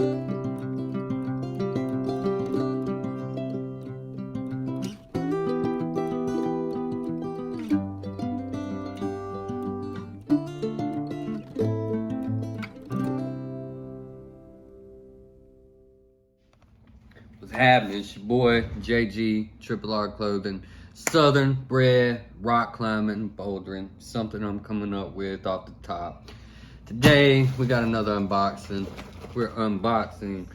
What's happening? It's your boy JG, Triple R Clothing, Southern bred, rock climbing, bouldering, something I'm coming up with off the top. Today we got another unboxing. We're unboxing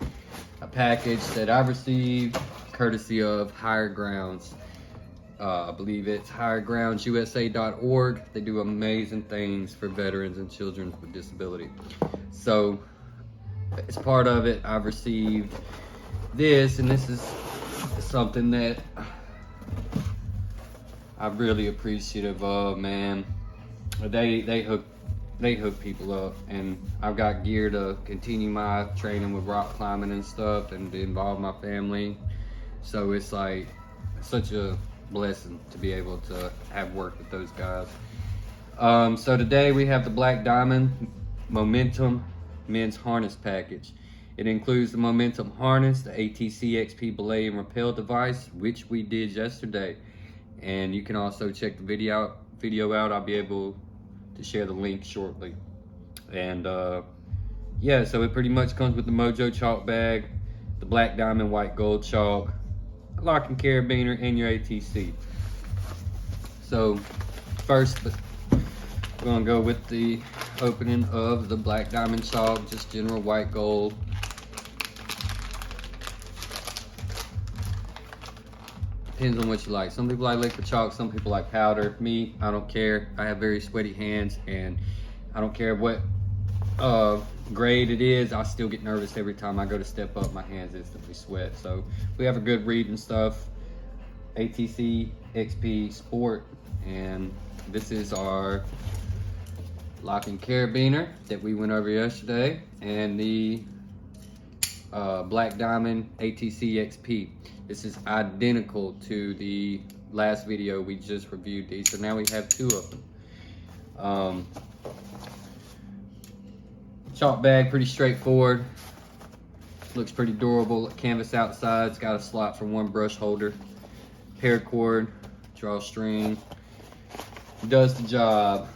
a package that I received courtesy of Higher Grounds. I believe it's highergroundsusa.org. They do amazing things for veterans and children with disability. So as part of it, I've received this, and this is something that I'm really appreciative of, man. They hook people up, and I've got gear to continue my training with rock climbing and stuff, and to involve my family. So it's like such a blessing to be able to have worked with those guys. So today we have the Black Diamond Momentum Men's Harness Package. It includes the Momentum harness, the ATC XP belay and rappel device, which we did yesterday. And you can also check the video out. I'll be able to share the link shortly. And yeah, so it pretty much comes with the Mojo chalk bag, the Black Diamond white gold chalk, a lock and carabiner, and your ATC. So first, we're gonna go with the opening of the Black Diamond chalk, just general white gold. Depends on what you like. Some people like liquid chalk, some people like powder. Me, I don't care. I have very sweaty hands, and I don't care what grade it is. I still get nervous every time I go to step up. My hands instantly sweat. So we have a good read and stuff. ATC XP Sport, and this is our lock and carabiner that we went over yesterday, and the Black Diamond ATC XP. This is identical to the last video we just reviewed these, so now we have two of them. Chalk bag, pretty straightforward. Looks pretty durable. Canvas outside. It's got a slot for one brush holder. Paracord, drawstring. Does the job.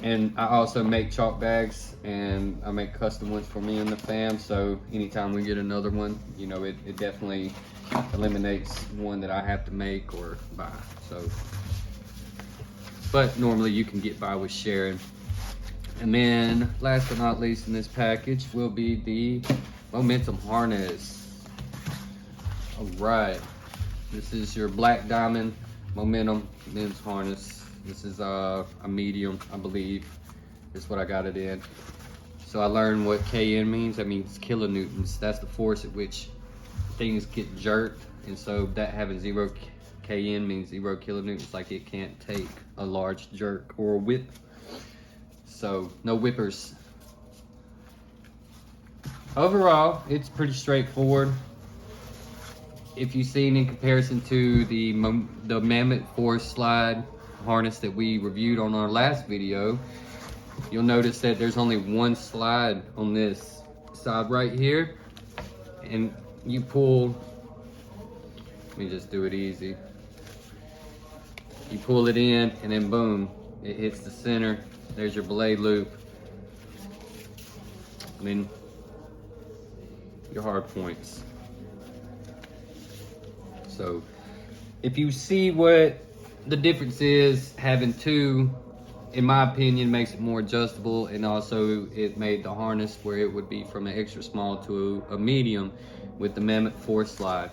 And I also make chalk bags, and I make custom ones for me and the fam, so anytime we get another one, you know, it definitely eliminates one that I have to make or buy. So, but normally you can get by with sharing. And then last but not least in this package will be the Momentum harness. All right, this is your Black Diamond Momentum men's harness. This is a medium, I believe. This is what I got it in. So I learned what KN means. That means kilonewtons. That's the force at which things get jerked. And so that having 0 KN means 0 kilonewtons, like it can't take a large jerk or a whip. So no whippers. Overall, it's pretty straightforward. If you've seen in comparison to the Mammoth Force Slide harness that we reviewed on our last video, you'll notice that there's only one slide on this side right here, and you pull, let me just do it easy, you pull it in, and then boom, it hits the center. There's your belay loop, and then your hard points. So if you see what the difference is, having two, in my opinion, makes it more adjustable, and also it made the harness where it would be from an extra small to a medium with the Mammoth Force Slide.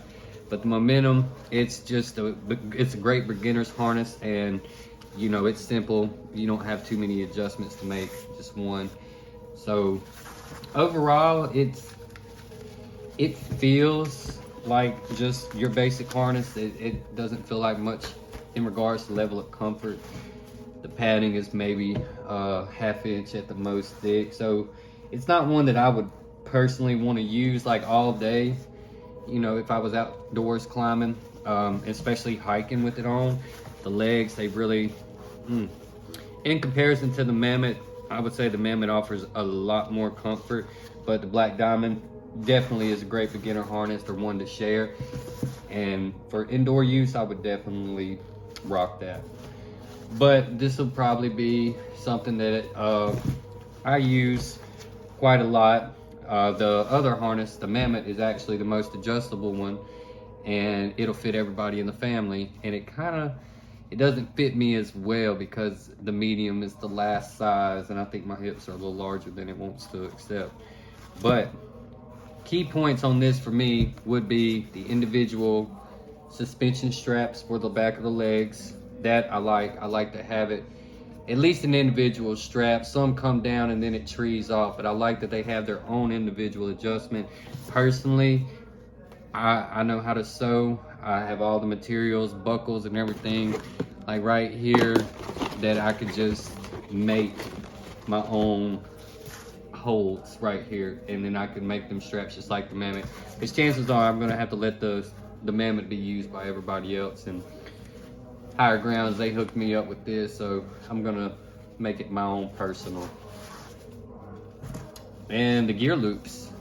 But the Momentum, it's a great beginner's harness, and you know, it's simple. You don't have too many adjustments to make, just one. So overall, it feels like just your basic harness. It doesn't feel like much in regards to level of comfort. The padding is maybe a ½ inch at the most thick, so it's not one that I would personally want to use like all day. You know, if I was outdoors climbing, especially hiking with it on, the legs, they really, in comparison to the Mammoth, I would say the Mammoth offers a lot more comfort, but the Black Diamond definitely is a great beginner harness or one to share. And for indoor use, I would definitely rock that. But this will probably be something that I use quite a lot. The other harness, the Mammoth, is actually the most adjustable one, and it'll fit everybody in the family. And it doesn't fit me as well because the medium is the last size, and I think my hips are a little larger than it wants to accept. But key points on this for me would be the individual suspension straps for the back of the legs. That I like to have it at least an individual strap. Some come down and then it trees off, but I like that they have their own individual adjustment. Personally, I know how to sew. I have all the materials, buckles and everything like right here, that I could just make my own holds right here, and then I can make them straps just like the Mammoth. Because chances are I'm gonna have to let the Mammoth be used by everybody else, and Higher Grounds, they hooked me up with this, so I'm gonna make it my own personal. And the gear loops,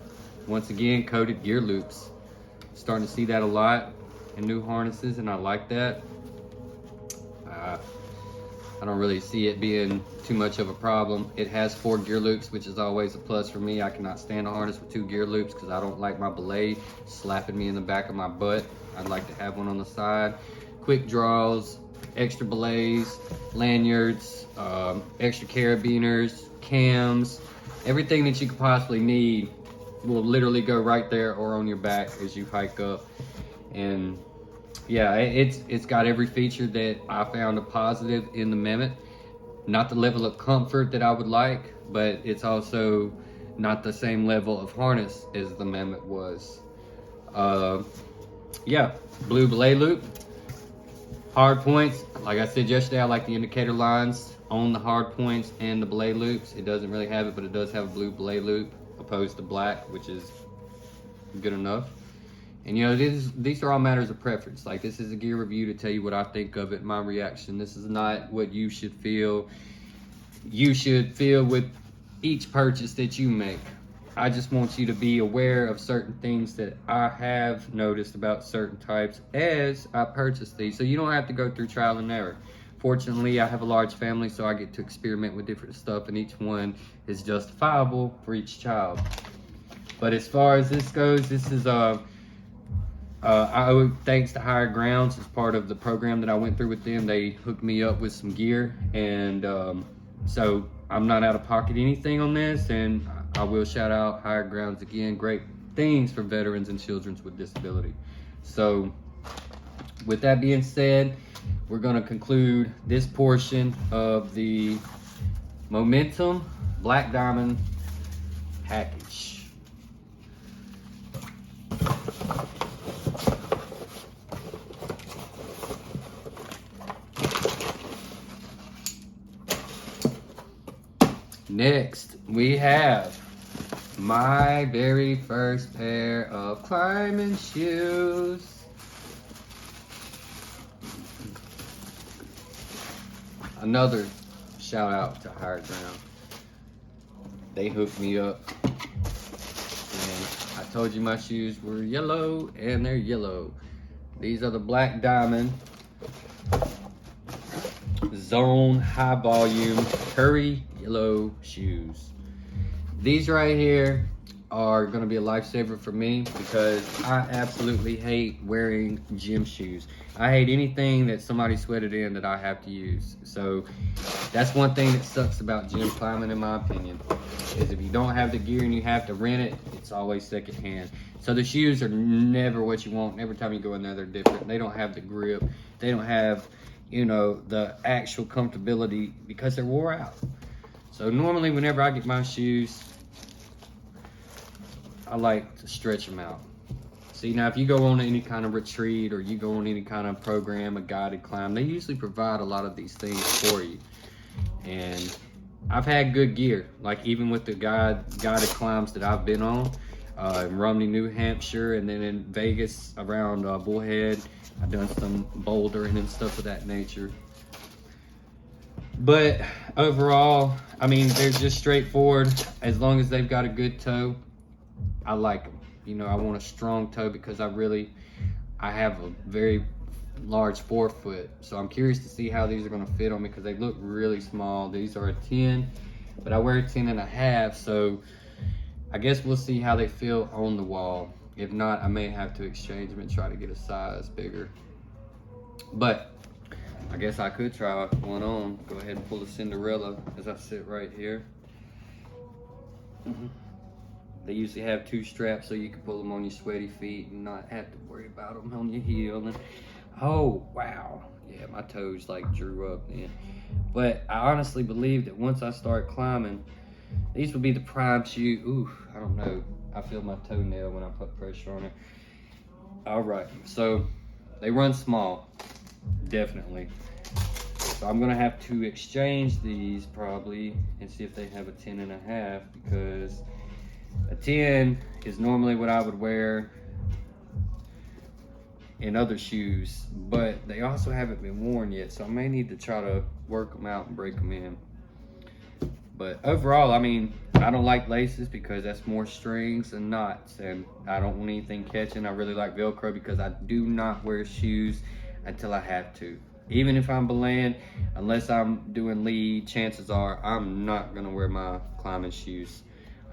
once again, coated gear loops. Starting to see that a lot in new harnesses, and I like that. I don't really see it being too much of a problem. It has 4 gear loops, which is always a plus for me. I cannot stand a harness with 2 gear loops because I don't like my belay slapping me in the back of my butt. I'd like to have one on the side. Quick draws, extra belays, lanyards, extra carabiners, cams, everything that you could possibly need will literally go right there or on your back as you hike up. And yeah, it's got every feature that I found a positive in the Mammoth. Not the level of comfort that I would like, but it's also not the same level of harness as the Mammoth was. Yeah, blue belay loop. Hard points, like I said yesterday, I like the indicator lines on the hard points and the belay loops. It doesn't really have it, but it does have a blue belay loop opposed to black, which is good enough. And you know, these are all matters of preference. Like, this is a gear review to tell you what I think of it, my reaction. This is not what you should feel. You should feel with each purchase that you make. I just want you to be aware of certain things that I have noticed about certain types as I purchase these, so you don't have to go through trial and error. Fortunately, I have a large family, so I get to experiment with different stuff, and each one is justifiable for each child. But as far as this goes, this is I owe thanks to Higher Grounds. As part of the program that I went through with them, they hooked me up with some gear, and so I'm not out of pocket anything on this, and I will shout out Higher Grounds again. Great things for veterans and children with disability. So with that being said, we're going to conclude this portion of the Momentum Black Diamond package. Next, we have my very first pair of climbing shoes. Another shout out to Higher Ground. They hooked me up. And I told you my shoes were yellow, and they're yellow. These are the Black Diamond Zone High Volume Curry Yellow shoes. These right here are going to be a lifesaver for me because I absolutely hate wearing gym shoes. I hate anything that somebody sweated in that I have to use. So that's one thing that sucks about gym climbing, in my opinion, is if you don't have the gear and you have to rent it, it's always secondhand. So the shoes are never what you want. Every time you go in there, they're different. They don't have the grip. They don't have, you know, the actual comfortability because they're wore out. So normally whenever I get my shoes, I like to stretch them out. See, now if you go on any kind of retreat or you go on any kind of program, a guided climb, they usually provide a lot of these things for you. And I've had good gear, like even with the guided climbs that I've been on, in Romney, New Hampshire, and then in Vegas around Bullhead. I've done some bouldering and stuff of that nature. But overall, I mean, they're just straightforward. As long as they've got a good toe, I like them. You know, I want a strong toe because I have a very large forefoot. So I'm curious to see how these are gonna fit on me because they look really small. These are a 10, but I wear a 10.5, so I guess we'll see how they feel on the wall. If not, I may have to exchange them and try to get a size bigger. But I guess I could try one on. Go ahead and pull the Cinderella as I sit right here. They usually have 2 straps so you can pull them on your sweaty feet and not have to worry about them on your heel. And oh, wow. Yeah, my toes like drew up then. But I honestly believe that once I start climbing, these will be the prime shoe. Ooh, I don't know. I feel my toenail when I put pressure on it. All right, so they run small, definitely. So I'm gonna have to exchange these probably and see if they have a 10.5 because a 10 is normally what I would wear in other shoes, but they also haven't been worn yet, so I may need to try to work them out and break them in. But overall, I mean, I don't like laces because that's more strings and knots, and I don't want anything catching. I really like Velcro because I do not wear shoes until I have to. Even if I'm belaying, unless I'm doing lead, chances are I'm not gonna wear my climbing shoes.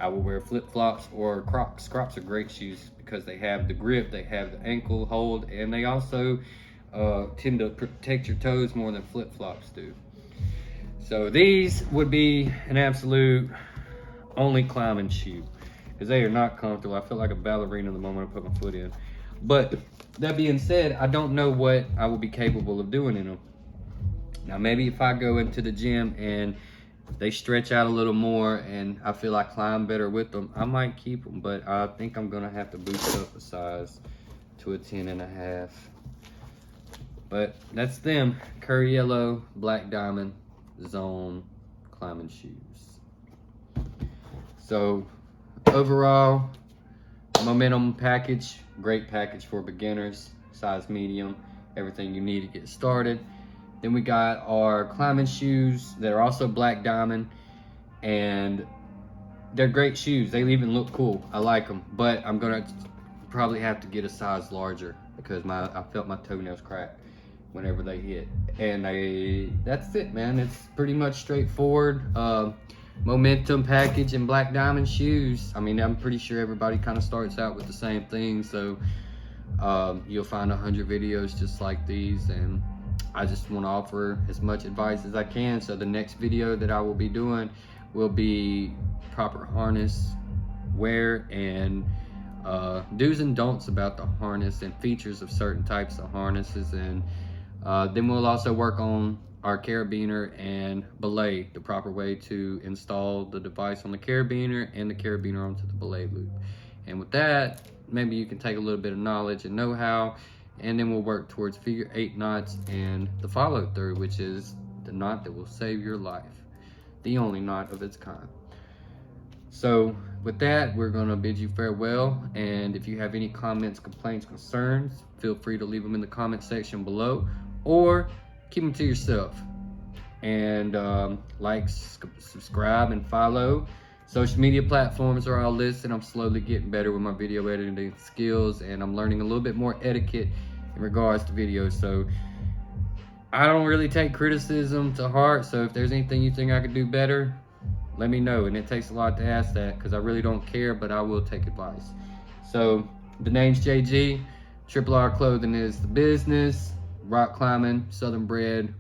I will wear flip-flops or Crocs. Crocs are great shoes because they have the grip, they have the ankle hold, and they also tend to protect your toes more than flip-flops do. So these would be an absolute only climbing shoe because they are not comfortable. I feel like a ballerina the moment I put my foot in. But that being said, I don't know what I will be capable of doing in them. Now maybe if I go into the gym and they stretch out a little more and I feel I climb better with them, I might keep them, but I think I'm gonna have to boost up a size to a 10.5. But that's them, Curry Yellow, Black Diamond, Zone climbing shoes. So overall, Momentum package, great package for beginners, size medium, everything you need to get started. Then we got our climbing shoes that are also Black Diamond, and they're great shoes. They even look cool. I like them, but I'm gonna probably have to get a size larger because I felt my toenails crack whenever they hit. And that's it, man. It's pretty much straightforward. Momentum package and Black Diamond shoes. I mean, I'm pretty sure everybody kind of starts out with the same thing, so you'll find 100 videos just like these, and I just want to offer as much advice as I can. So the next video that I will be doing will be proper harness wear and do's and don'ts about the harness and features of certain types of harnesses, and then we'll also work on our carabiner and belay, the proper way to install the device on the carabiner and the carabiner onto the belay loop. And with that, maybe you can take a little bit of knowledge and know-how, and then we'll work towards figure 8 knots and the follow-through, which is the knot that will save your life, the only knot of its kind. So with that, we're gonna bid you farewell, and if you have any comments, complaints, concerns, feel free to leave them in the comment section below, or keep them to yourself. And like, subscribe, and follow. Social media platforms are all listed. I'm slowly getting better with my video editing skills, and I'm learning a little bit more etiquette in regards to videos. So I don't really take criticism to heart, so if there's anything you think I could do better, let me know. And it takes a lot to ask that because I really don't care, but I will take advice. So the name's JG. Triple R Clothing is the business. Rock climbing, Southern bred,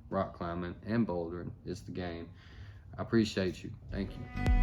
rock climbing, and bouldering is the game. I appreciate you. Thank you.